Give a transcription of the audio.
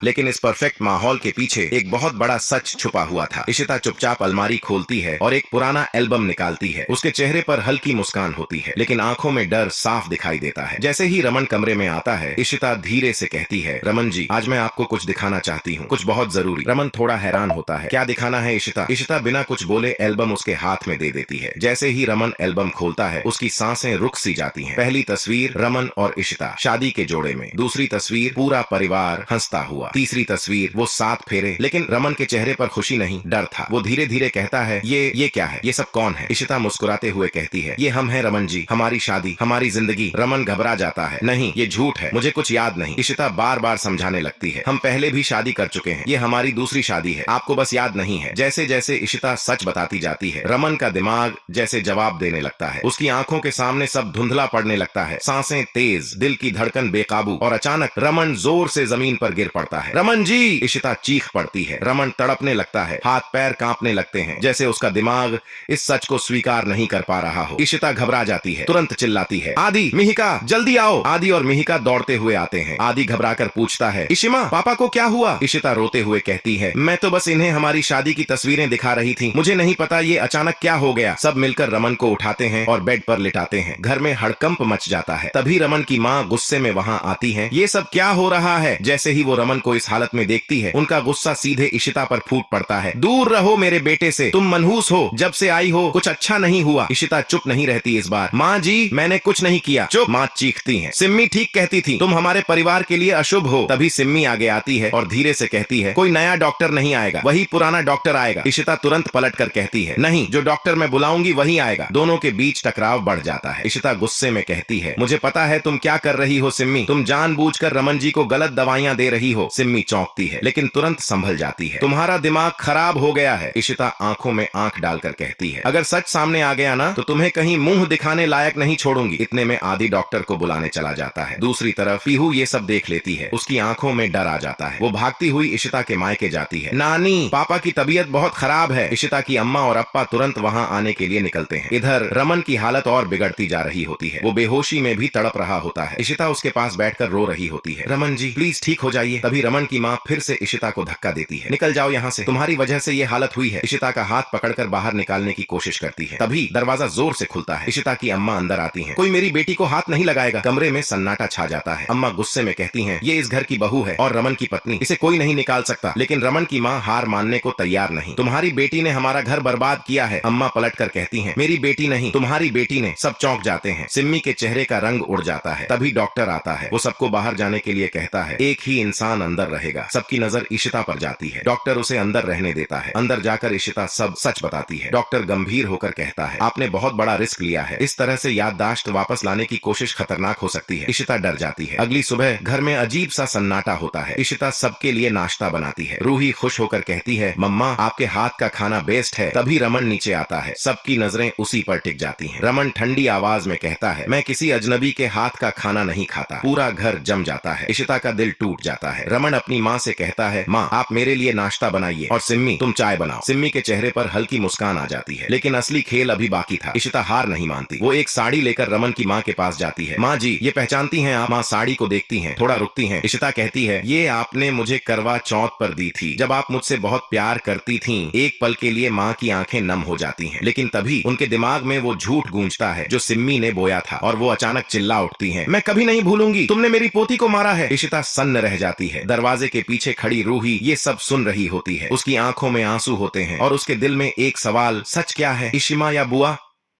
लेकिन इस परफेक्ट माहौल के पीछे एक बहुत बड़ा सच छुपा हुआ था। इशिता चुपचाप अलमारी खोलती है और एक पुराना एल्बम निकालती है। उसके चेहरे पर हल्की मुस्कान होती है, लेकिन आंखों में डर साफ दिखाई देता है। जैसे ही रमन कमरे में आता है, इशिता धीरे से कहती है, रमन जी, आज मैं आपको कुछ दिखाना चाहती हूँ, कुछ बहुत जरूरी। रमन थोड़ा हैरान होता है, क्या दिखाना है इशिता? इशिता बिना कुछ बोले एल्बम उसके हाथ में दे देती है। जैसे ही रमन एल्बम खोलता है, उसकी सांसें रुक सी जाती हैं। पहली तस्वीर रमन और इशिता शादी के जोड़े में, दूसरी तस्वीर पूरा परिवार हंसता हुआ, तीसरी तस्वीर वो साथ फेरे। लेकिन रमन के चेहरे पर खुशी नहीं, डर था। वो धीरे धीरे कहता है, ये क्या है? ये सब कौन है? इशिता मुस्कुराते हुए कहती है, ये हम हैं रमन जी, हमारी शादी, हमारी जिंदगी। रमन घबरा जाता है, नहीं, ये झूठ है, मुझे कुछ याद नहीं। इशिता बार बार समझाने लगती है, हम पहले भी शादी कर चुके हैं, ये हमारी दूसरी शादी है, आपको बस याद नहीं है। जैसे जैसे इशिता सच बताती जाती है, रमन का दिमाग जैसे जवाब देने लगता है। उसकी आंखों के सामने सब धुंधला पड़ने लगता है, सांसें तेज, दिल की धड़कन बेकाबू, और अचानक रमन जोर से जमीन पर गिर पड़ता है। रमन जी! इशिता चीख पड़ती है। रमन तड़पने लगता है, हाथ पैर कांपने लगते हैं, जैसे उसका दिमाग इस सच को स्वीकार नहीं कर पा रहा हो। इशिता घबरा जाती है, तुरंत चिल्लाती है, आदि, मिहिका, जल्दी आओ। आदि और मिहिका दौड़ते हुए आते हैं। आदि घबराकर पूछता है, इशिमा, पापा को क्या हुआ? इशिता रोते हुए कहती है, मैं तो बस इन्हें हमारी शादी की तस्वीरें दिखा रही थी, मुझे नहीं पता ये अचानक क्या हो गया। सब मिलकर रमन को उठाते हैं और बेड पर लिटाते हैं। घर में हड़कंप मच जाता है। तभी रमन की माँ गुस्से में वहां आती है। ये सब क्या हो रहा है? जैसे ही वो रमन को इस हालत में देखती है, उनका गुस्सा सीधे इशिता पर फूट पड़ता है। दूर रहो मेरे बेटे से, तुम मनहूस हो, जब से आई हो कुछ अच्छा नहीं हुआ। इशिता चुप नहीं रहती इस बार। माँ जी, मैंने कुछ नहीं किया। चुप! माँ चीखती है, सिम्मी ठीक कहती थी, तुम हमारे परिवार के लिए अशुभ हो। तभी सिम्मी आगे आती है और धीरे से कहती है, कोई नया डॉक्टर नहीं आएगा, वही पुराना डॉक्टर आएगा। इशिता तुरंत पलट कर कहती है, नहीं, जो डॉक्टर मैं बुलाऊंगी वही आएगा। दोनों के बीच टकराव बढ़ जाता है। इशिता गुस्से में कहती है, मुझे पता है तुम क्या कर रही हो सिम्मी, तुम जानबूझकर रमन जी को गलत दवाइयां दे रही हो। सिम्मी चौंकती है, लेकिन तुरंत संभल जाती है। तुम्हारा दिमाग खराब हो गया है। इशिता आंखों में आंख डालकर कहती है, अगर सच सामने आ गया ना तो तुम्हें कहीं मुंह दिखाने लायक नहीं छोड़ूंगी। इतने में आदि डॉक्टर को बुलाने चला जाता है। दूसरी तरफ पीहू ये सब देख लेती है। उसकी आंखों में डर आ जाता है। वो भागती हुई इशिता के मायके जाती है। नानी, पापा की तबीयत बहुत खराब है। इशिता की अम्मा और अप्पा तुरंत वहां आने के लिए निकलते हैं। इधर रमन की हालत और बिगड़ती जा रही होती है। वो बेहोशी में भी तड़प रहा होता है। इशिता उसके पास बैठकर रो रही होती है, रमन जी प्लीज ठीक हो जाइए। तभी रमन की माँ फिर से इशिता को धक्का देती है, निकल जाओ यहाँ से, तुम्हारी वजह से ये हालत हुई है। इशिता का हाथ पकड़कर बाहर निकालने की कोशिश करती है। तभी दरवाजा जोर से खुलता है। इशिता की अम्मा अंदर आती हैं। कोई मेरी बेटी को हाथ नहीं लगाएगा। कमरे में सन्नाटा छा जाता है। अम्मा गुस्से में कहती हैं, ये इस घर की बहू है और रमन की पत्नी, इसे कोई नहीं निकाल सकता। लेकिन रमन की माँ हार मानने को तैयार नहीं। तुम्हारी बेटी ने हमारा घर बर्बाद किया है। अम्मा पलट कर कहती हैं, मेरी बेटी नहीं, तुम्हारी बेटी ने। सब चौंक जाते हैं। सिम्मी के चेहरे का रंग उड़ जाता है। तभी डॉक्टर आता है। वो सबको बाहर जाने के लिए कहता है, एक ही इंसान अंदर रहेगा। सबकी नजर इशिता पर जाती है। डॉक्टर उसे अंदर रहने देता है। अंदर जाकर इशिता सब सच बताती है। डॉक्टर गंभीर होकर कहता है, आपने बहुत बड़ा रिस्क लिया है। इस तरह से याददाश्त वापस लाने की कोशिश खतरनाक हो सकती है। इशिता डर जाती है। अगली सुबह घर में अजीब सा सन्नाटा होता है। इशिता सबके लिए नाश्ता बनाती है। रूही खुश होकर कहती है, मम्मा आपके हाथ का खाना बेस्ट है। तभी रमन नीचे आता है। सबकी नजरें उसी पर टिक जाती हैं। रमन ठंडी आवाज में कहता है, मैं किसी अजनबी के हाथ का खाना नहीं खाता। पूरा घर जम जाता है। इशिता का दिल टूट जाता है। रमन अपनी माँ से कहता है, माँ आप मेरे लिए नाश्ता बनाइए और सिम्मी तुम चाय बनाओ। सिम्मी के चेहरे पर हल्की मुस्कान आ जाती है। लेकिन असली खेल अभी बाकी था। इशिता हार नहीं मानती। वो एक साड़ी लेकर रमन की माँ के पास जाती है। माँ जी ये पहचानती हैं आप? माँ साड़ी को देखती हैं, थोड़ा रुकती हैं। इशिता कहती है, ये आपने मुझे करवा चौथ पर दी थी, जब आप मुझसे बहुत प्यार करती थीं। एक पल के लिए माँ की आंखें नम हो जाती हैं। लेकिन तभी उनके दिमाग में वो झूठ गूंजता है जो सिम्मी ने बोया था, और वो अचानक चिल्ला उठती हैं, मैं कभी नहीं भूलूंगी, तुमने मेरी पोती को मारा है। इशिता सन्न रह जाती है। दरवाजे के पीछे खड़ी रूही ये सब सुन रही होती है। उसकी आंखों में आंसू होते हैं और उसके दिल में एक सवाल, सच क्या है, इशिमा या बुआ?